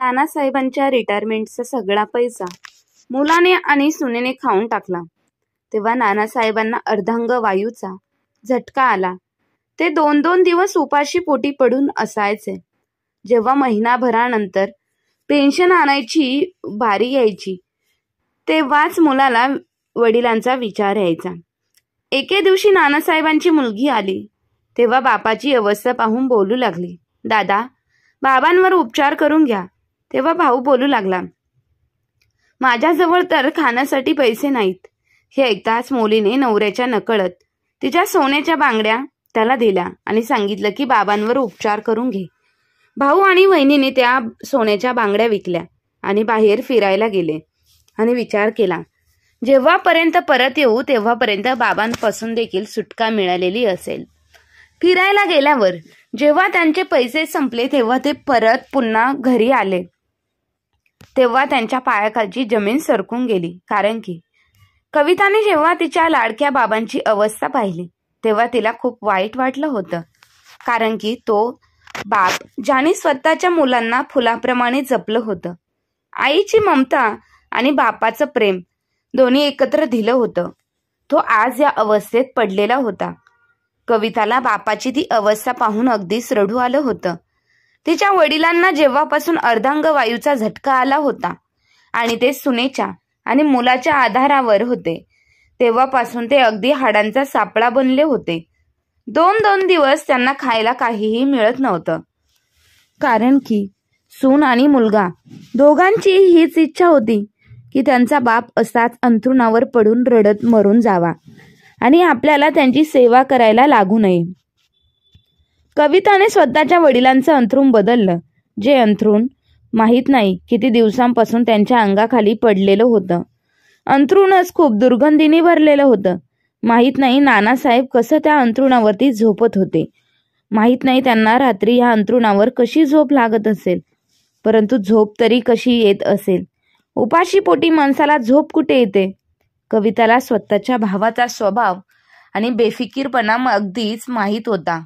नानासाहेबांच्या रिटायरमेंटचा सगळा पैसा मुलाने आणि सुनेने खाऊन टाकला. तेव्हा नानासाहेबांना अर्धांग वायूचा झटका आला. ते 2-2 दिवस उपाशी पोटी पडून असायचे. जेव्हा महिनाभरानंतर पेन्शन आणायची बारी यायची तेव्हाच मुलाला वडिलांचा विचार यायचा. एके दिवशी नानासाहेबांची मुलगी आली तेव्हा बापाची अवस्था पाहून बोलू लागली, दादा, बाबांवर उपचार करून घ्या. तेव्हा भाऊ बोलू लागला, माझ्याजवळ तर खाण्यासाठी पैसे नाहीत. हे ऐकताच मुलीने नवऱ्याच्या नकळत तिच्या सोन्याच्या बांगड्या त्याला दिल्या आणि सांगितलं की बाबांवर उपचार करून घे. भाऊ आणि वहिनीने त्या सोन्याच्या बांगड्या विकल्या आणि बाहेर फिरायला गेले आणि विचार केला, जेव्हापर्यंत परत येऊ तेव्हापर्यंत बाबांपासून देखील सुटका मिळालेली असेल. फिरायला गेल्यावर जेव्हा त्यांचे पैसे संपले तेव्हा ते परत पुन्हा घरी आले तेव्हा त्यांच्या पायाखालची जमीन सरकून गेली. कारण की कविताने जेव्हा तिच्या लाडक्या बाबांची अवस्था पाहिली तेव्हा तिला खूप वाईट वाटलं होतं. कारण की तो बाप ज्याने स्वतःच्या मुलांना फुलाप्रमाणे जपलं होतं, आईची ममता आणि बापाचं प्रेम दोन्ही एकत्र दिलं होतं, तो आज या अवस्थेत पडलेला होता. कविताला बापाची ती अवस्था पाहून अगदीच रडू आलं होतं. तिच्या वडिलांना जेव्हापासून अर्धांग वायूचा झटका आला होता आणि ते सुनेच्या आणि मुलाच्या आधारावर होते तेव्हापासून ते अगदी हाडांचा सापळा बनले होते. 2-2 दिवस त्यांना खायला काहीही मिळत नव्हतं. कारण की सून आणि मुलगा दोघांची हीच इच्छा होती की त्यांचा बाप असाच अंथरुणावर पडून रडत मरून जावा आणि आपल्याला त्यांची सेवा करायला लागू नये. कविताने स्वतःच्या वडिलांचं अंथरूण बदललं. जे अंथरूण माहीत नाही किती दिवसांपासून त्यांच्या अंगाखाली पडलेलं होतं. अंथरूणच खूप दुर्गंधीने भरलेलं होतं. माहीत नाही नानासाहेब कसं त्या अंथरुणावरती झोपत होते. माहीत नाही त्यांना रात्री या अंथरुणावर कशी झोप लागत असेल. परंतु झोप तरी कशी येत असेल. उपाशी पोटी माणसाला झोप कुठे येते. कविताला स्वतःच्या भावाचा स्वभाव आणि बेफिकीरपणा अगदीच माहीत होता.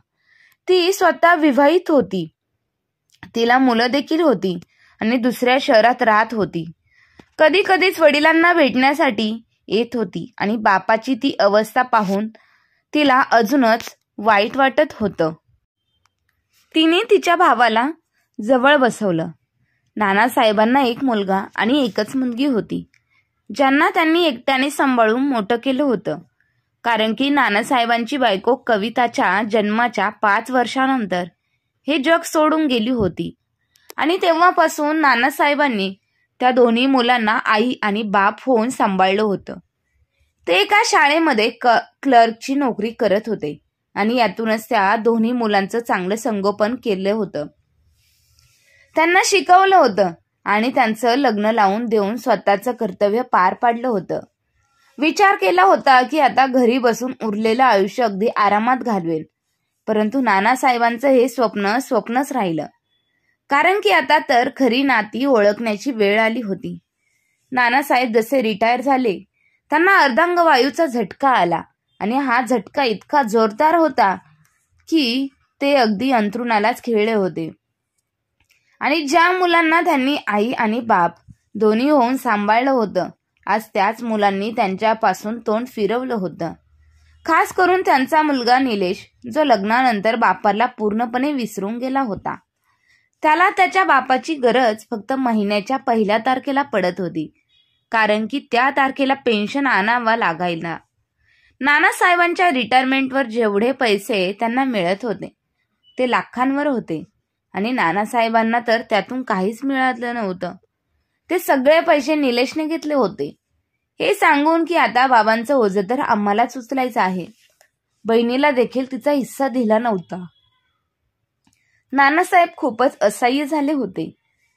ती स्वतः विवाहित होती, तिला मुलं देखील होती आणि दुसऱ्या शहरात राहत होती. कधी कधीच वडिलांना भेटण्यासाठी येत होती आणि बापाची ती अवस्था पाहून तिला अजूनच वाईट वाटत होतं. तिने तिच्या भावाला जवळ बसवलं. नानासाहेबांना एक मुलगा आणि एकच मुलगी होती ज्यांना त्यांनी एकट्याने सांभाळून मोठं केलं होतं. कारण की नानासाहेबांची बायको कविताच्या जन्माच्या 5 वर्षानंतर हे जग सोडून गेली होती आणि तेव्हापासून नानासाहेबांनी त्या दोन्ही मुलांना आई आणि बाप होऊन सांभाळलं होतं. ते एका शाळेमध्ये क्लर्कची नोकरी करत होते आणि यातूनच त्या दोन्ही मुलांचं चांगलं संगोपन केलं होतं. त्यांना शिकवलं होतं आणि त्यांचं लग्न लावून देऊन स्वतःचं कर्तव्य पार पाडलं होतं. विचार केला होता की आता घरी बसून उरलेलं आयुष्य अगदी आरामात घालवेल. परंतु नानासाहेबांचं हे स्वप्न स्वप्नच राहिलं. कारण की आता तर खरी नाती ओळखण्याची वेळ आली होती. नानासाहेब जसे रिटायर झाले त्यांना अर्धांग वायूचा झटका आला आणि हा झटका इतका जोरदार होता की ते अगदी अंथरुणालाच खिळले होते. आणि ज्या मुलांना त्यांनी आई आणि बाप दोन्ही होऊन सांभाळलं होतं, आज त्याच मुलांनी त्यांच्यापासून तोंड फिरवलं होतं. खास करून त्यांचा मुलगा निलेश, जो लग्नानंतर बापाला पूर्णपणे विसरून गेला होता. त्याला त्याच्या बापाची गरज फक्त महिन्याच्या 1 तारखेला पडत होती. कारण की त्या तारखेला पेन्शन आणावा लागायला. नानासाहेबांच्या रिटायरमेंटवर जेवढे पैसे त्यांना मिळत होते ते लाखांवर होते आणि नानासाहेबांना तर त्यातून काहीच मिळालं नव्हतं. ते सगळे पैसे निलेशने घेतले होते, हे सांगून की आता बाबांचं ओझं तर आम्हालाच उचलायचं आहे. बहिणीला देखील तिचा हिस्सा दिला नव्हता. नानासाहेब खूपच असह्य झाले होते.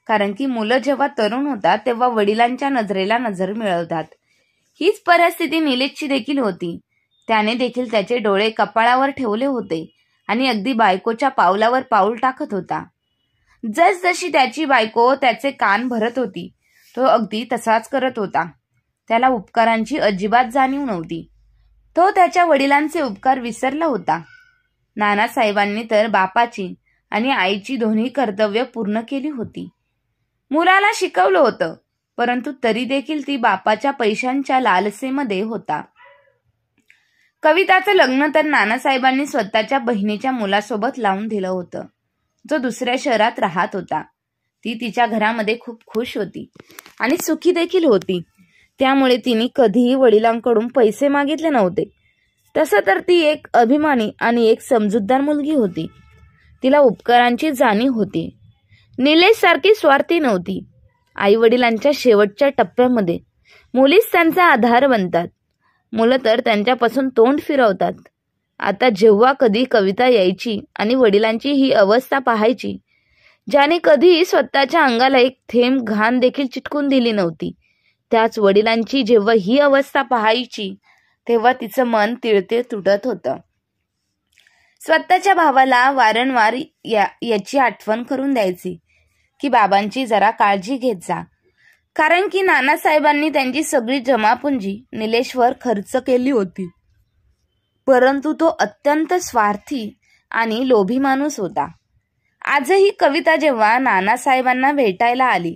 कारण की मुलं जेव्हा तरुण होतात तेव्हा वडिलांच्या नजरेला नजर मिळवतात. हीच परिस्थिती निलेशची देखील होती. त्याने देखील त्याचे डोळे कपाळावर ठेवले होते आणि अगदी बायकोच्या पावलावर पाऊल टाकत होता. जसजशी त्याची बायको त्याचे कान भरत होती तो अगदी तसाच करत होता. त्याला उपकारांची अजिबात जाणीव नव्हती. तो त्याच्या वडिलांचे उपकार विसरला होता. नानासाहेबांनी तर बापाची आणि आईची दोन्ही कर्तव्य पूर्ण केली होती. मुलाला शिकवलं होतं, परंतु तरी देखील ती बापाच्या पैशांच्या लालसेमध्ये होता. कविताचं लग्न तर नानासाहेबांनी स्वतःच्या बहिणीच्या मुलासोबत लावून दिलं होतं, जो दुसऱ्या शहरात राहत होता. ती तिच्या घरामध्ये खूप खुश होती आणि सुखी देखील होती. त्यामुळे तिने कधीही वडिलांकडून पैसे मागितले नव्हते. तसं तर ती एक अभिमानी आणि एक समजूतदार मुलगी होती. तिला उपकारांची जाणीव होती. निलेश सारखी स्वार्थी नव्हती. आई वडिलांच्या शेवटच्या टप्प्यामध्ये मुलीच त्यांचा आधार बनतात. मुलं तर त्यांच्यापासून तोंड फिरवतात. आता जेव्हा कधी कविता यायची आणि वडिलांची ही अवस्था पाहायची, ज्याने कधी स्वतःच्या अंगाला एक थेंब घाण देखील चिटकून दिली नव्हती, त्याच वडिलांची जेव्हा ही अवस्था पाहायची तेव्हा तिचं मन तिळतिळ तुटत होतं. स्वतःच्या भावाला वारंवार याची आठवण करून द्यायची की बाबांची जरा काळजी घेत जा, कारण की नानासाहेबांनी त्यांची सगळी जमापुंजी निलेशवर खर्च केली होती. परंतु तो अत्यंत स्वार्थी आणि लोभी माणूस होता. आजही कविता जेव्हा नानासाहेबांना भेटायला आली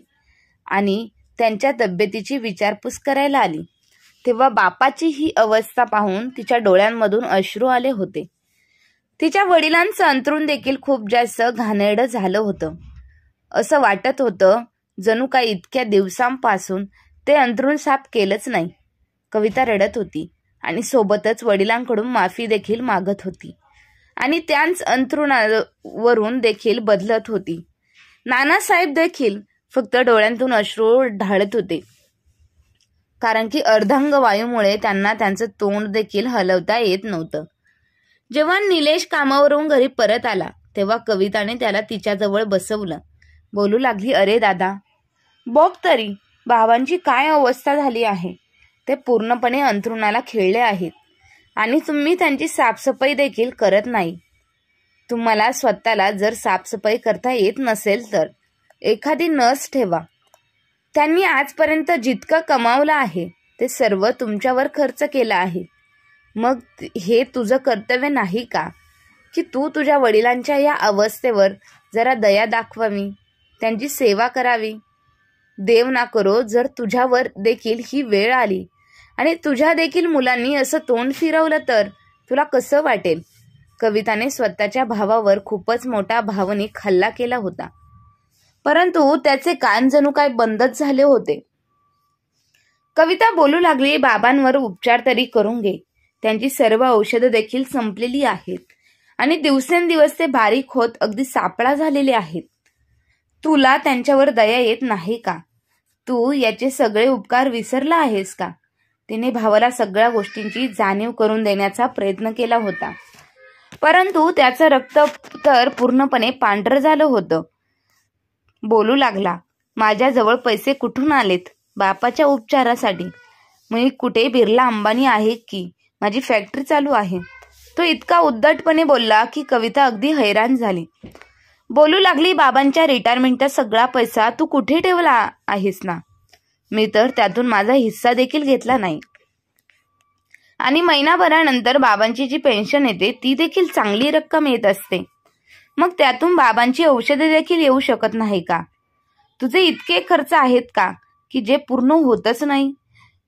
आणि त्यांच्या तब्येतीची विचारपूस करायला आली, तेव्हा बापाची ही अवस्था पाहून तिच्या डोळ्यांमधून अश्रू आले होते. तिच्या वडिलांचं अंथरूण देखील खूप जास्त घाणेरडं झालं होतं. असं वाटत होतं जणू काही इतक्या दिवसांपासून ते अंथरूण साफ केलंच नाही. कविता रडत होती आणि सोबतच वडिलांकडून माफी देखील मागत होती आणि त्याच अंथरुणावरून देखील बदलत होती. नानासाहेब देखील फक्त डोळ्यांतून अश्रू ढाळत होते, कारण की अर्धांग वायूमुळे त्यांना त्यांचं तोंड देखील हलवता येत नव्हतं. जेव्हा निलेश कामावरून घरी परत आला तेव्हा कविताने त्याला तिच्याजवळ बसवलं. बोलू लागली, अरे दादा, बघ तरी बाबांची काय अवस्था झाली आहे. ते पूर्णपणे अंथरुणाला खिळले आहेत आणि तुम्ही त्यांची साफसफाई देखील करत नाही. तुम्हाला स्वतःला जर साफसफाई करता येत नसेल तर एखादी नर्स ठेवा. त्यांनी आजपर्यंत जितकं कमावलं आहे ते सर्व तुमच्यावर खर्च केलं आहे. मग हे तुझं कर्तव्य नाही का की तू तुझ्या वडिलांच्या या अवस्थेवर जरा दया दाखवावी, त्यांची सेवा करावी. देव ना करो जर तुझ्यावर देखील ही वेळ आली आणि तुझ्या देखील मुलांनी असं तोंड फिरवलं तर तुला कसं वाटेल. कविताने स्वतःच्या भावावर खूपच मोठा भावनिक हल्ला केला होता, परंतु त्याचे कान जणू काय बंदच झाले होते. कविता बोलू लागली, बाबांवर उपचार तरी करून घे. त्यांची सर्व औषधं देखील संपलेली आहेत आणि दिवसेंदिवस ते बारीक होत अगदी सापळा झालेले आहेत. तुला त्यांच्यावर दया येत नाही का? तू याचे सगळे उपकार विसरला आहेस का? तिने भावाला सगळ्या गोष्टींची जाणीव करून देण्याचा प्रयत्न केला होता, परंतु त्याचं रक्त तर पूर्णपणे पांढरं झालं होतं. बोलू लागला, माझ्याजवळ पैसे कुठून आलेत बापाच्या उपचारासाठी? मी कुठे बिर्ला अंबानी आहे की माझी फॅक्टरी चालू आहे? तो इतका उद्धटपणे बोलला की कविता अगदी हैराण झाली. बोलू लागली, बाबांच्या रिटायरमेंटचा सगळा पैसा तू कुठे ठेवला आहेस ना? मी तर त्यातून माझा हिस्सा देखील घेतला नाही आणि महिनाभरानंतर बाबांची जी पेन्शन येते ती देखील चांगली रक्कम येत असते. मग त्यातून बाबांची औषधे देखील येऊ शकत नाही का? तुझे इतके खर्च आहेत का की जे पूर्ण होतच नाही?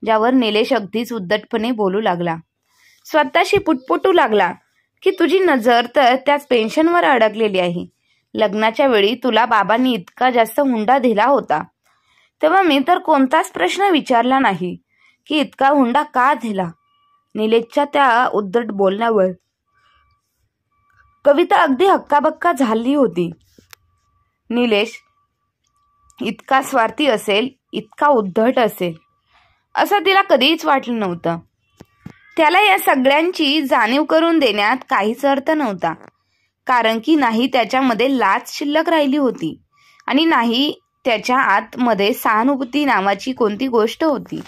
ज्यावर निलेश अगदीच उद्धटपणे बोलू लागला. स्वतःशी पुटपुटू लागला की तुझी नजर तर त्याच पेन्शनवर अडकलेली आहे. लग्नाच्या वेळी तुला बाबांनी इतका जास्त हुंडा दिला होता तेव्हा मी तर कोणताच प्रश्न विचारला नाही की इतका हुंडा का दिला. निलेशच्या त्या उद्धट बोलण्यावर कविता अगदी हक्काबक्का झाली होती. निलेश इतका स्वार्थी असेल, इतका उद्धट असेल असं तिला कधीच वाटलं नव्हतं. त्याला या सगळ्यांची जाणीव करून देण्यात काहीच अर्थ नव्हता, कारण की नाही त्याच्यामध्ये लाज शिल्लक राहिली होती आणि नाही त्याच्या आतमध्ये सहानुभूती नावाची कोणती गोष्ट होती.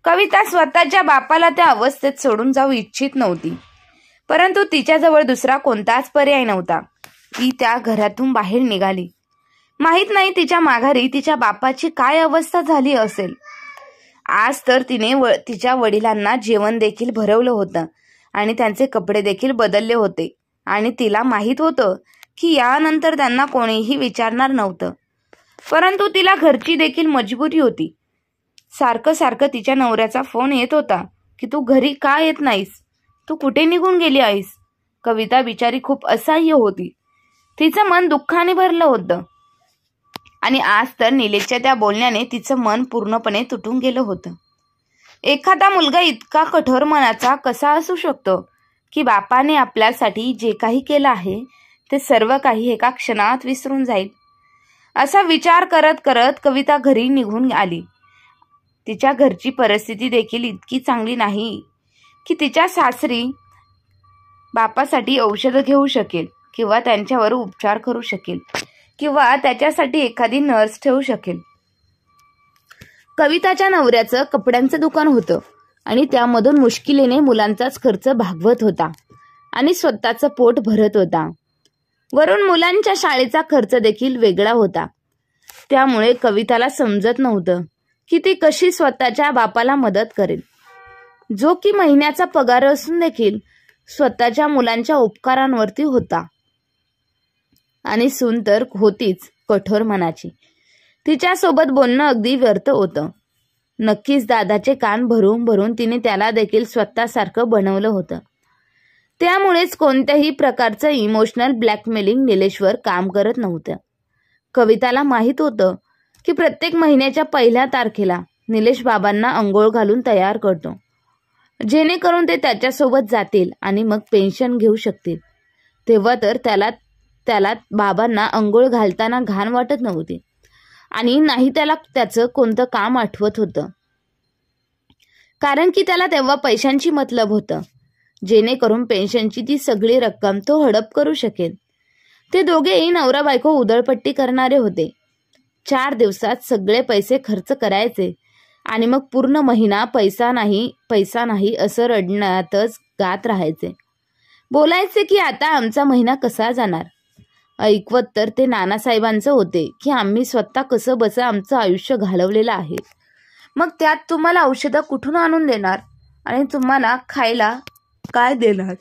कविता स्वतःच्या बापाला त्या अवस्थेत सोडून जाऊ इच्छित नव्हती, परंतु तिच्याजवळ दुसरा कोणताच पर्याय नव्हता. ती त्या घरातून बाहेर निघाली. माहित नाही तिच्या माघारी तिच्या बापाची काय अवस्था झाली असेल. आज तर तिने तिच्या वडिलांना जेवण देखील भरवलं होतं आणि त्यांचे कपडे देखील बदलले होते आणि तिला माहित होतं की यानंतर त्यांना कोणीही विचारणार नव्हतं. परंतु तिला घरची देखील मजबुरी होती. सारखं सारखं तिच्या नवऱ्याचा फोन येत होता की तू घरी का येत नाहीस, तू कुठे निघून गेली आहेस. कविता बिचारी खूप असह्य होती. तिचं मन दुःखाने भरलं होतं. आणि आज तर निलेशच्या त्या बोलण्याने तिचं मन पूर्णपणे तुटून गेलं होतं. एखादा मुलगा इतका कठोर मनाचा कसा असू शकतो की बापाने आपल्यासाठी जे काही केलं आहे ते सर्व काही एका क्षणात विसरून जाईल. असा विचार करत करत कविता घरी निघून आली. तिच्या घरची परिस्थिती देखील इतकी चांगली नाही की तिच्या सासरी बापासाठी औषधं घेऊ शकेल किंवा त्यांच्यावर उपचार करू शकेल किंवा त्याच्यासाठी एखादी नर्स ठेवू शकेल. कविताच्या नवऱ्याचं कपड्यांचं दुकान होतं आणि त्यामधून मुश्किलीने मुलांचाच खर्च भागवत होता आणि स्वतःचं पोट भरत होता. वरून मुलांच्या शाळेचा खर्च देखील वेगळा होता. त्यामुळे कविताला समजत नव्हतं की ती कशी स्वतःच्या बापाला मदत करेल, जो की महिन्याचा पगार असून देखील स्वतःच्या मुलांच्या उपकारांवरती होता. आणि सून तर होतीच कठोर मनाची. तिच्यासोबत बोलणं अगदी व्यर्थ होतं. नक्कीच दादाचे कान भरून भरून तिने त्याला देखील स्वतःसारखं बनवलं होतं. त्यामुळेच कोणत्याही प्रकारचं इमोशनल ब्लॅकमेलिंग निलेशवर काम करत नव्हतं. कविताला माहीत होतं की प्रत्येक महिन्याच्या पहिल्या तारखेला निलेश बाबांना अंघोळ घालून तयार करतो, जेणेकरून ते त्याच्यासोबत जातील आणि मग पेन्शन घेऊ शकतील. तेव्हा तर त्याला बाबांना अंघोळ घालताना घाण वाटत नव्हती आणि नाही त्याला त्याचं कोणतं काम आठवत होतं, कारण की त्याला तेव्हा पैशांची मतलब होतं, जेणेकरून पेन्शनची ती सगळी रक्कम तो हडप करू शकेल. ते दोघेही नवरा बायको उधळपट्टी करणारे होते. 4 दिवसात सगळे पैसे खर्च करायचे आणि मग पूर्ण महिना पैसा नाही असं रडण्यातच गात राहायचे. बोलायचे की आता आमचा महिना कसा जाणार. ऐकवत तर ते नानासाहेबांचं होते की आम्ही स्वतः कसं बसं आमचं आयुष्य घालवलेलं आहे, मग त्यात तुम्हाला औषधं कुठून आणून देणार आणि तुम्हाला खायला काय देणार.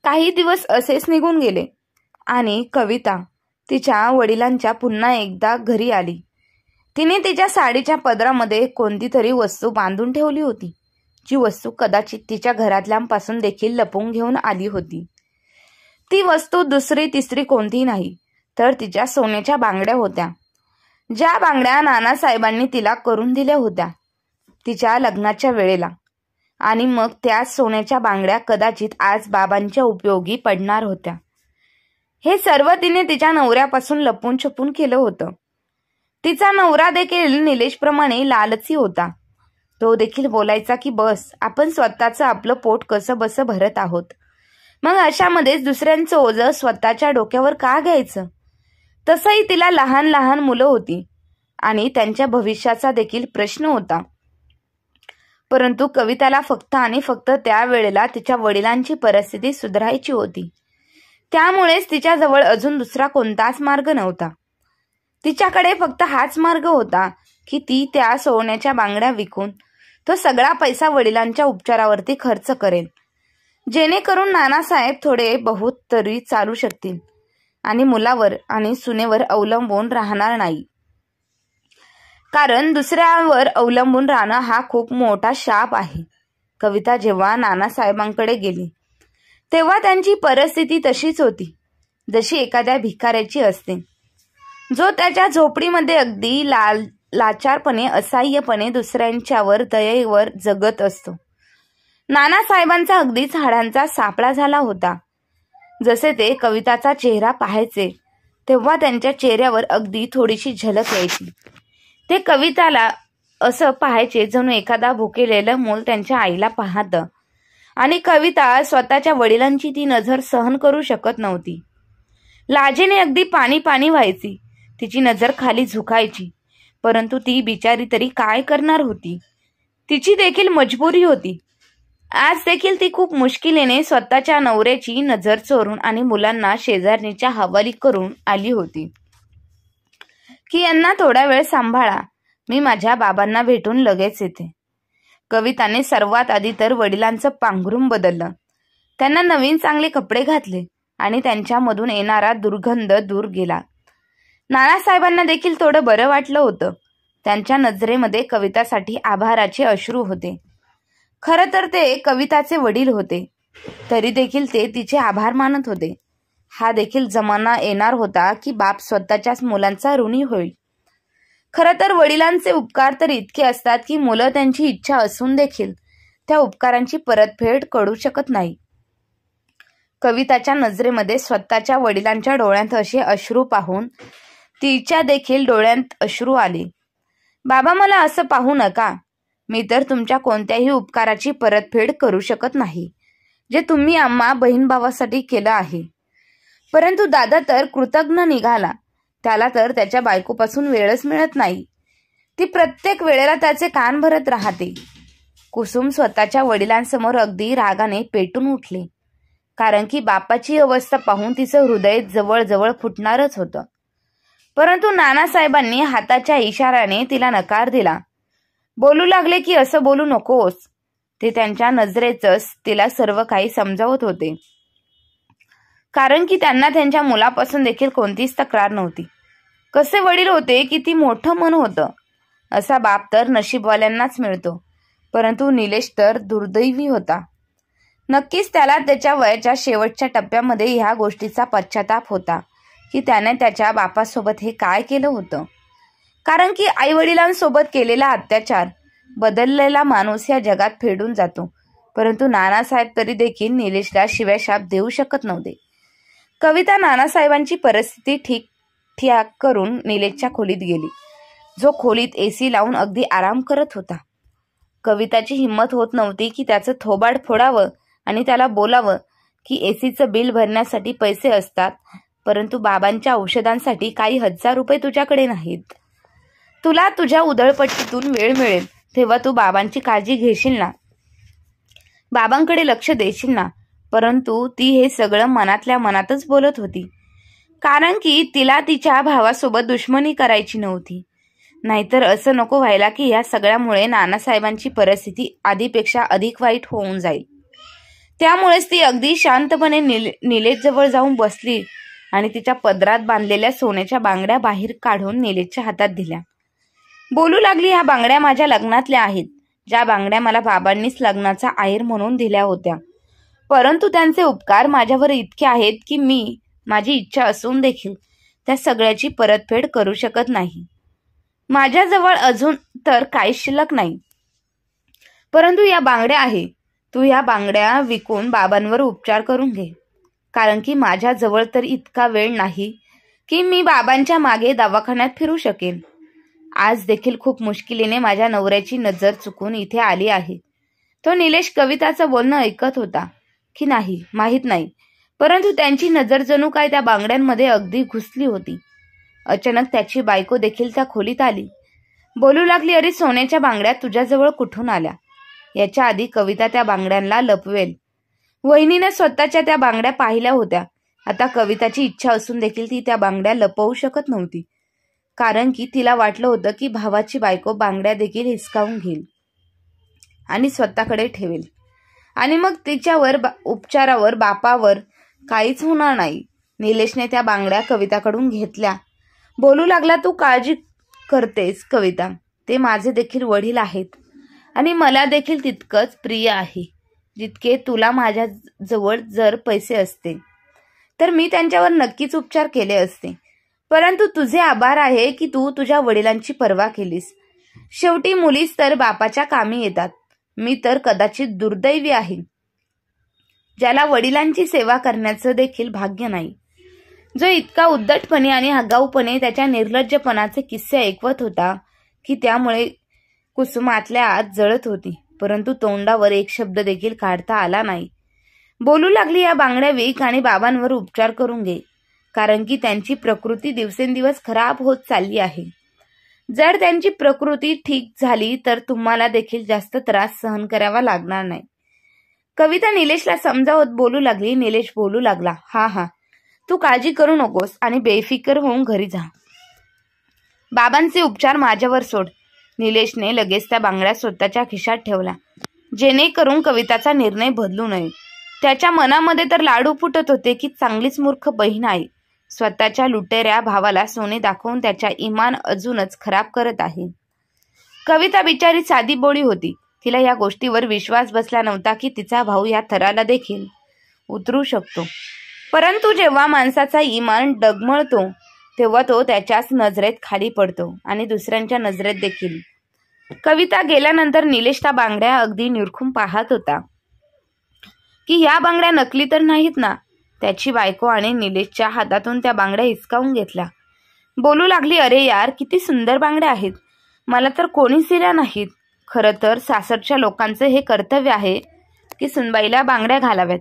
काही दिवस असेच निघून गेले आणि कविता तिच्या वडिलांच्या पुन्हा एकदा घरी आली. तिने तिच्या साडीच्या पदरामध्ये कोणती तरी वस्तू बांधून ठेवली होती, जी वस्तू कदाचित तिच्या घरातल्यांपासून देखील लपवून घेऊन आली होती. ती वस्तू दुसरी तिसरी कोणती नाही तर तिच्या सोन्याच्या बांगड्या होत्या, ज्या बांगड्या नानासाहेबांनी तिला करून दिल्या होत्या तिच्या लग्नाच्या वेळेला. आणि मग त्या सोन्याच्या बांगड्या कदाचित आज बाबांच्या उपयोगी पडणार होत्या. हे सर्व तिने तिच्या नवऱ्यापासून लपून छपून केलं होतं. तिचा नवरा देखील निलेशप्रमाणे लालची होता. तो देखील बोलायचा की बस आपण स्वतःचं आपलं पोट कसं बसं भरत आहोत, मग अशामध्येच दुसऱ्यांचं ओझं स्वतःच्या डोक्यावर का घ्यायचं. तसंही तिला लहान लहान मुलं होती आणि त्यांच्या भविष्याचा देखील प्रश्न होता. परंतु कविताला फक्त आणि फक्त त्यावेळेला तिच्या वडिलांची परिस्थिती सुधारायची होती. त्यामुळेच तिच्याजवळ अजून दुसरा कोणताच मार्ग नव्हता. तिच्याकडे फक्त हाच मार्ग होता की ती त्या सोन्याच्या बांगड्या विकून तो सगळा पैसा वडिलांच्या उपचारावरती खर्च करेल, जेणेकरून नानासाहेब थोडे बहुत तरी चालू शकतील आणि मुलावर आणि सुनेवर अवलंबून राहणार नाही. कारण दुसऱ्यावर अवलंबून राहणं हा खूप मोठा शाप आहे. कविता जेव्हा नानासाहेबांकडे गेली तेव्हा त्यांची परिस्थिती तशीच होती जशी एखाद्या भिकाऱ्याची असते, जो त्याच्या झोपडीमध्ये अगदी लाचारपणे असहाय्यपणे दुसऱ्यांच्यावर दयेवर जगत असतो. नानासाहेबांचा अगदीच हाडांचा सापळा झाला होता. जसे ते कविताचा चेहरा पाहायचे तेव्हा त्यांच्या चेहऱ्यावर अगदी थोडीशी झलक यायची. ते कविताला असं पाहायचे जणू एखादा भुकेलेलं मूल त्यांच्या आईला पाहतं आणि कविता स्वतःच्या वडिलांची ती नजर सहन करू शकत नव्हती. लाजेने अगदी पाणी पाणी व्हायची. तिची नजर खाली झुकायची. परंतु ती बिचारी तरी काय करणार होती. तिची देखील मजबुरी होती. आज देखील ती खूप मुश्किलीने स्वतःच्या नवऱ्याची नजर चोरून आणि मुलांना शेजारणीच्या हवाली करून आली होती की यांना थोडा वेळ सांभाळा, मी माझ्या बाबांना भेटून लगेच येते. कविताने सर्वात आधी तर वडिलांचं पांघरूण बदललं, त्यांना नवीन चांगले कपडे घातले आणि त्यांच्यामधून येणारा दुर्गंध दूर गेला. नानासाहेबांना देखील थोडं बरं वाटलं होतं. त्यांच्या नजरेमध्ये कवितासाठी आभाराचे अश्रू होते. खरं तर ते कविताचे वडील होते, तरी देखील ते तिचे आभार मानत होते. हा देखील जमाना येणार होता की बाप स्वतःच्याच मुलांचा ऋणी होईल. खरं तर वडिलांचे उपकार तर इतके असतात की मुलं त्यांची इच्छा असून देखील त्या उपकारांची परतफेड करू शकत नाही. कविताच्या नजरेमध्ये स्वतःच्या वडिलांच्या डोळ्यात असे अश्रू पाहून तिच्या देखील डोळ्यात अश्रू आले. बाबा, मला असं पाहू नका. मी तर तुमच्या कोणत्याही उपकाराची परतफेड करू शकत नाही, जे तुम्ही आम्हा बहीण भावासाठी केलं आहे. परंतु दादा तर कृतज्ञ निघाला. त्याला तर त्याच्या बायकोपासून वेळच मिळत नाही. ती प्रत्येक वेळेला त्याचे कान भरत राहते. कुसुम स्वतःच्या वडिलांसमोर अगदी रागाने पेटून उठली, कारण की बापाची अवस्था पाहून तिचं हृदय जवळजवळ फुटणारच होतं. परंतु नानासाहेबांनी हाताच्या इशाऱ्याने तिला नकार दिला. बोलू लागले की असं बोलू नकोस. ते त्यांच्या नजरेतच तिला सर्व काही समजावत होते, कारण की त्यांना त्यांच्या मुलापासून देखील कोणतीच तक्रार नव्हती. कसे वडील होते, किती मोठं मन होतं. असा बाप तर नशीबवाल्यांनाच मिळतो. परंतु निलेश तर दुर्दैवी होता. नक्कीच त्याला त्याच्या वयाच्या शेवटच्या टप्प्यामध्ये ह्या गोष्टीचा पश्चाताप होता की त्याने त्याच्या बापासोबत हे काय केलं होतं. कारण की आई वडिलांसोबत केलेला अत्याचार बदललेला माणूस या जगात फेडून जातो. परंतु नानासाहेब तरी देखील निलेशला शिव्याशाप देऊ शकत नव्हते. कविता नानासाहेबांची परिस्थिती ठीक करून निलेशच्या खोलीत गेली, जो खोलीत एसी लावून अगदी आराम करत होता. कविताची हिंमत होत नव्हती की त्याचं थोबाड फोडावं आणि त्याला बोलावं की एसीचं बिल भरण्यासाठी पैसे असतात, परंतु बाबांच्या औषधांसाठी काही 1000 रुपये तुझ्याकडे नाहीत. तुला तुझ्या उधळपट्टीतून वेळ मिळेल तेव्हा तू बाबांची काळजी घेशील ना, बाबांकडे लक्ष देशील ना. परंतु ती हे सगळं मनातल्या मनातच बोलत होती, कारण की तिला तिच्या भावासोबत दुश्मनी करायची नव्हती. नाहीतर असं नको व्हायला की या सगळ्यामुळे नानासाहेबांची परिस्थिती आधीपेक्षा अधिक वाईट होऊन जाईल. त्यामुळेच ती अगदी शांतपणे निलेश जवळ जाऊन बसली आणि तिच्या पदरात बांधलेल्या सोन्याच्या बांगड्या बाहेर काढून निलेशच्या हातात दिल्या. बोलू लागली, ह्या बांगड्या माझ्या लग्नातल्या आहेत, ज्या बांगड्या मला बाबांनीच लग्नाचा आहेर म्हणून दिल्या होत्या. परंतु त्यांचे उपकार माझ्यावर इतके आहेत की मी माझी इच्छा असून देखील त्या सगळ्याची परतफेड करू शकत नाही. माझ्याजवळ अजून तर काही शिल्लक नाही, परंतु या बांगड्या आहे. तू या बांगड्या विकून बाबांवर उपचार करून घे, कारण की माझ्याजवळ तर इतका वेळ नाही की मी बाबांच्या मागे दवाखान्यात फिरू शकेन. आज देखील खूप मुश्किलीने माझ्या नवऱ्याची नजर चुकून इथे आली आहे. तो निलेश कविताचं बोलणं ऐकत होता की नाही माहीत नाही, परंतु त्यांची नजर जणू काय त्या बांगड्यांमध्ये अगदी घुसली होती. अचानक त्याची बायको देखील त्या खोलीत आली. बोलू लागली, अरे सोन्याच्या बांगड्या तुझ्याजवळ कुठून आल्या? याच्या आधी कविता त्या बांगड्यांना लपवेल. वहिनीने स्वतःच्या त्या बांगड्या पाहिल्या होत्या. आता कविताची इच्छा असून देखील ती त्या बांगड्या लपवू शकत नव्हती, कारण की तिला वाटलं होतं की भावाची बायको बांगड्या देखील हिसकावून घेईल आणि स्वतःकडे ठेवेल, आणि मग तिच्यावर उपचारावर बापावर काहीच होणार नाही. निलेशने त्या बांगड्या कविताकडून घेतल्या. बोलू लागला, तू काळजी करतेस कविता, ते माझे देखील वडील आहेत आणि मला देखील तितकंच प्रिय आहे जितके तुला. माझ्या जवळ जर पैसे असते तर मी त्यांच्यावर नक्कीच उपचार केले असते. परंतु तुझे आभार आहे की तू तुझ्या वडिलांची पर्वा केलीस. शेवटी मुलीच तर बापाच्या कामी येतात. मी तर कदाचित दुर्दैवी आहे, ज्याला वडिलांची सेवा करण्याचं देखील भाग्य नाही, जो इतका उद्धटपणे आणि आगाऊपणे त्याच्या निर्लज्जपणाचे किस्से ऐकवत होता की त्यामुळे कुसुमातल्या आत जळत होती, परंतु तोंडावर एक शब्द देखील काढता आला नाही. बोलू लागली, या बांगड्या विक आणि बाबांवर उपचार करून घे, कारण की त्यांची प्रकृती दिवसेंदिवस खराब होत चालली आहे. जर त्यांची प्रकृती ठीक झाली तर तुम्हाला देखील जास्त त्रास सहन करावा लागणार नाही. कविता निलेशला समजावत बोलू लागली. निलेश बोलू लागला, हा तू काळजी करू नकोस आणि बेफिकर होऊन घरी जा. बाबांचे उपचार माझ्यावर सोड. निलेशने लगेच त्या बांगड्या स्वतःच्या खिशात ठेवल्या, जेणेकरून कविताचा निर्णय बदलू नये. त्याच्या मनामध्ये तर लाडू फुटत होते की चांगलीच मूर्ख बहीण आहे, स्वतःच्या लुटेऱ्या भावाला सोने दाखवून त्याच्या इमान अजूनच खराब करत आहे. कविता बिचारी साधी बोळी होती. तिला या गोष्टीवर विश्वास बसला नव्हता की तिचा भाऊ या थराला देखील उतरू शकतो. परंतु जेव्हा माणसाचा इमान डगमळतो तेव्हा तो त्याच्याच नजरेत खाली पडतो आणि दुसऱ्यांच्या नजरेत देखील. कविता गेल्यानंतर निलेश त्या बांगड्या अगदी निरखून पाहत होता की ह्या बांगड्या नकली तर नाहीत ना. त्याची बायको आणि निलेशच्या हातातून त्या बांगड्या हिसकावून घेतल्या. बोलू लागली, अरे यार, किती सुंदर बांगड्या आहेत, मला तर कोणीच दिल्या नाहीत. खरं तर सासरच्या लोकांचं हे कर्तव्य आहे की सुनबाईला बांगड्या घालाव्यात.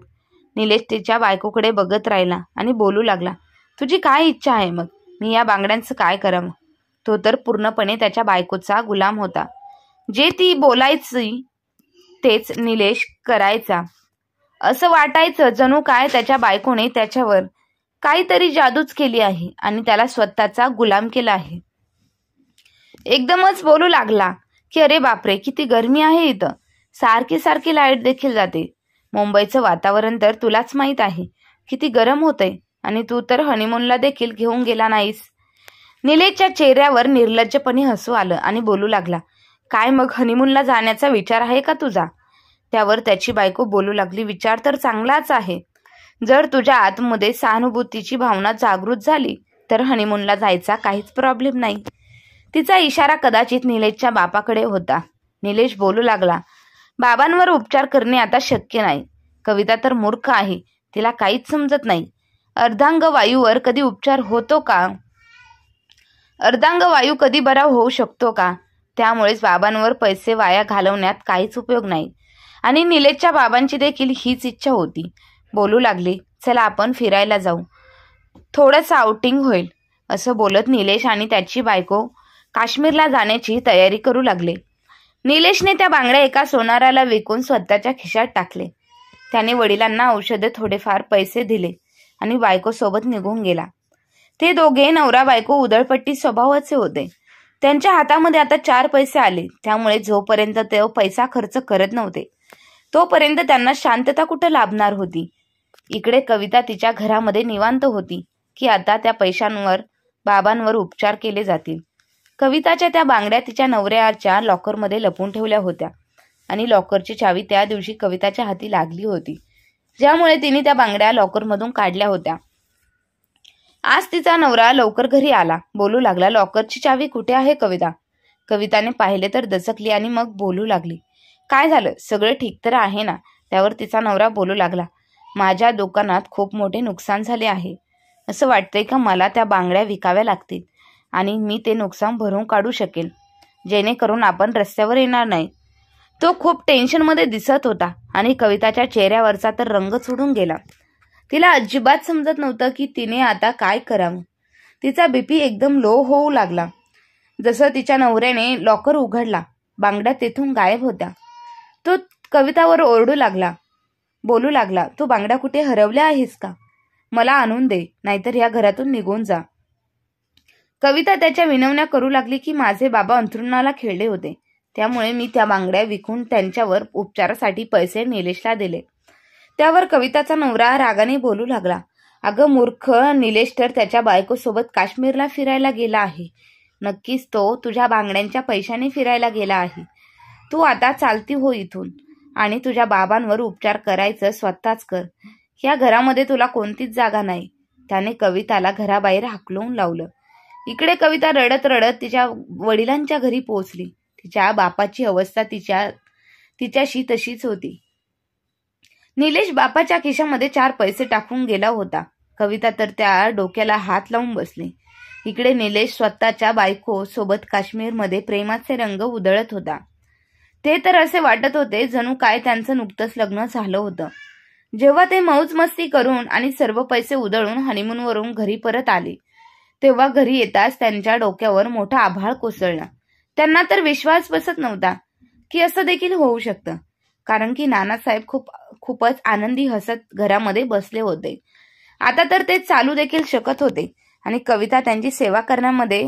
निलेश तिच्या बायकोकडे बघत राहिला आणि बोलू लागला, तुझी काय इच्छा आहे मग? मी या बांगड्यांचं काय करावं? तो तर पूर्णपणे त्याच्या बायकोचा गुलाम होता. जे ती बोलायची तेच निलेश करायचा. असं वाटायचं जणू काय त्याच्या बायकोने त्याच्यावर काहीतरी जादूच केली आहे आणि त्याला स्वतःचा गुलाम केला आहे. एकदमच बोलू लागला की अरे बापरे, किती गरमी आहे इथं, सारखी सारखी लाईट देखील जाते. मुंबईचं वातावरण तर तुलाच माहीत आहे, किती गरम होतंय, आणि तू तर हनीमूनला देखील घेऊन गेला नाहीस. निलेशच्या चेहऱ्यावर निर्लज्जपणे हसू आलं आणि बोलू लागला, काय मग हनीमूनला जाण्याचा विचार आहे का तुझा? त्यावर त्याची बायको बोलू लागली, विचार तर चांगलाच आहे. जर तुझ्या आतमध्ये सहानुभूतीची भावना जागृत झाली तर हनीमूनला जायचा काहीच प्रॉब्लेम नाही. तिचा इशारा कदाचित निलेशच्या बापाकडे होता. निलेश बोलू लागला, बाबांवर उपचार करणे आता शक्य नाही. कविता तर मूर्ख आहे, तिला काहीच समजत नाही. अर्धांग वायूवर कधी उपचार होतो का? अर्धांग वायू कधी बरा होऊ शकतो का? त्यामुळेच बाबांवर पैसे वाया घालवण्यात काहीच उपयोग नाही. आणि निलेशच्या बाबांची देखील हीच इच्छा होती. बोलू लागले, चला आपण फिरायला जाऊ, थोडंसं आउटिंग होईल. असं बोलत निलेश आणि त्याची बायको काश्मीरला जाण्याची तयारी करू लागले. निलेशने त्या बांगड्या एका सोनाराला विकून स्वतःच्या खिशात टाकले. त्याने वडिलांना औषधे थोडेफार पैसे दिले आणि बायकोसोबत निघून गेला. ते दोघे नवरा बायको उधळपट्टी स्वभावाचे होते. त्यांच्या हातामध्ये आता 4 पैसे आले, त्यामुळे जोपर्यंत ते पैसा खर्च करत नव्हते तोपर्यंत त्यांना शांतता कुठं लाभणार होती. इकडे कविता तिच्या घरामध्ये निवांत होती की आता त्या पैशांवर बाबांवर उपचार केले जातील. कविताच्या त्या बांगड्या तिच्या नवऱ्याच्या लॉकरमध्ये लपून ठेवल्या होत्या आणि लॉकरची चावी त्या दिवशी कविताच्या हाती लागली होती, ज्यामुळे तिने त्या बांगड्या लॉकरमधून काढल्या होत्या. आज तिचा नवरा लवकर घरी आला. बोलू लागला, लॉकरची चावी कुठे आहे कविता? कविताने पाहिले तर दचकली आणि मग बोलू लागली, काय झालं, सगळं ठीक तर आहे ना? त्यावर तिचा नवरा बोलू लागला, माझ्या दुकानात खूप मोठे नुकसान झाले आहे. असं वाटतंय का मला त्या बांगड्या विकाव्या लागतील आणि मी ते नुकसान भरून काढू शकेल, जेणेकरून आपण रस्त्यावर येणार नाही. तो खूप टेन्शनमध्ये दिसत होता आणि कविताच्या चेहऱ्यावरचा तर रंगच उडून गेला. तिला अजिबात समजत नव्हतं की तिने आता काय करावं. तिचा बीपी एकदम लो होऊ लागला. जसं तिच्या नवऱ्याने लॉकर उघडला, बांगड्या तेथून गायब होत्या. तो कवितावर ओरडू लागला, बोलू लागला, तू बांगड्या कुठे हरवल्या आहेस का? मला आणून दे, नाहीतर या घरातून निघून जा. कविता त्याच्या विनवण्या करू लागली की माझे बाबा अंथरुणाला खेळले होते, त्यामुळे मी त्या बांगड्या विकून त्यांच्यावर उपचारासाठी पैसे निलेशला दिले. त्यावर कविताचा नवरा रागाने बोलू लागला, अगं मूर्ख, निलेश तर त्याच्या बायकोसोबत काश्मीरला फिरायला गेला आहे. नक्कीच तो तुझ्या बांगड्यांच्या पैशाने फिरायला गेला आहे. तू आता चालती हो इथून आणि तुझ्या बाबांवर उपचार करायचं स्वतःच कर. या घरामध्ये तुला कोणतीच जागा नाही. त्याने कविताला घराबाहेर हाकलून लावलं. इकडे कविता रडत रडत तिच्या वडिलांच्या घरी पोहोचली. तिच्या बापाची अवस्था तिच्याशी तशीच होती. निलेश बापाच्या खिशामध्ये 4 पैसे टाकून गेला होता. कविता तर त्या डोक्याला हात लावून बसली. इकडे निलेश स्वतःच्या बायको सोबत काश्मीरमध्ये प्रेमाचे रंग उधळत होता. ते तर असे वाटत होते जणू काय त्यांचं नुकतंच लग्न झालं होतं. जेव्हा ते मौज मस्ती करून आणि सर्व पैसे उधळून हनीमूनवरून घरी परत आले तेव्हा घरी येताच त्यांच्या डोक्यावर मोठा आभाळ कोसळला. त्यांना तर विश्वास बसत नव्हता की असं देखील होऊ शकतं, कारण की नानासाहेब खूपच आनंदी हसत घरामध्ये बसले होते. आता तर ते चालू देखील शकत होते आणि कविता त्यांची सेवा करण्यामध्ये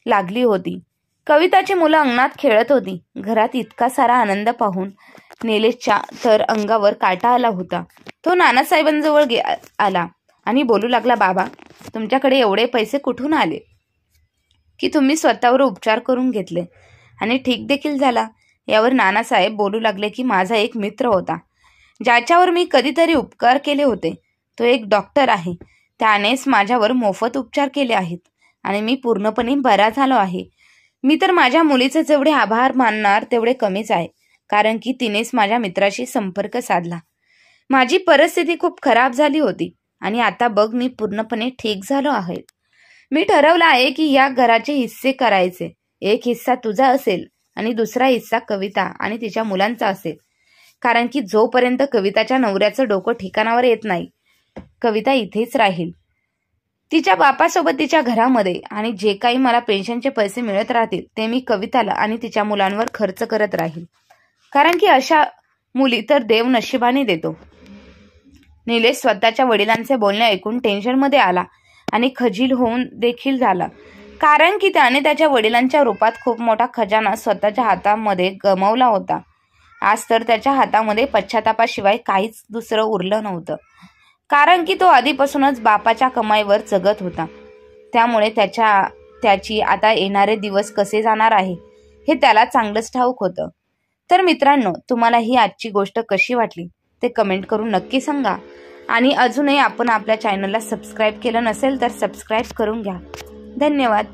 लागली होती. कविताची मुलं अंगणात खेळत होती. घरात इतका सारा आनंद पाहून निलेशच्या तर अंगावर काटा आला होता. तो नानासाहेबांजवळ आला आणि बोलू लागला, बाबा, तुमच्याकडे एवढे पैसे कुठून आले की तुम्ही स्वतःवर उपचार करून घेतले आणि ठीक देखील झाला? यावर नानासाहेब बोलू लागले की माझा एक मित्र होता ज्याच्यावर मी कधीतरी उपकार केले होते. तो एक डॉक्टर आहे. त्यानेच माझ्यावर मोफत उपचार केले आहेत आणि मी पूर्णपणे बरा झालो आहे. मी तर माझ्या मुलीचे जेवढे आभार मानणार तेवढे कमीच आहे, कारण की तिनेच माझ्या मित्राशी संपर्क साधला. माझी परिस्थिती खूप खराब झाली होती आणि आता बघ मी पूर्णपणे ठीक झालो आहे. मी ठरवलं आहे की या घराचे हिस्से करायचे. एक हिस्सा तुझा असेल आणि दुसरा हिस्सा कविता आणि तिच्या मुलांचा असेल, कारण की जोपर्यंत कविताच्या नवऱ्याचं डोकं ठिकाणावर येत नाही कविता इथेच राहील तिच्या बापासोबत तिच्या घरामध्ये, आणि जे काही मला पेन्शनचे पैसे मिळत राहतील ते मी कविताला आणि तिच्या मुलांवर खर्च करत राहील, कारण की अशा मुली तर देव नशिबाने देतो. निलेश स्वतःच्या वडिलांचे बोलणे ऐकून टेन्शनमध्ये आला आणि खजील होऊन देखील झाला, कारण की त्याने त्याच्या वडिलांच्या रूपात खूप मोठा खजाना स्वतःच्या हातामध्ये गमावला होता. आज तर त्याच्या हातामध्ये पश्चातापाशिवाय काहीच दुसरं उरलं नव्हतं, कारण की तो आधीपासूनच बापाच्या कमाईवर जगत होता. त्यामुळे त्याची आता येणारे दिवस कसे जाणार आहे हे त्याला चांगलंच ठाऊक होतं. तर मित्रांनो, तुम्हाला ही आजची गोष्ट कशी वाटली ते कमेंट करून नक्की सांगा. आणि अजूनही आपण आपल्या चॅनलला सबस्क्राईब केलं नसेल तर सबस्क्राईब करून घ्या. धन्यवाद.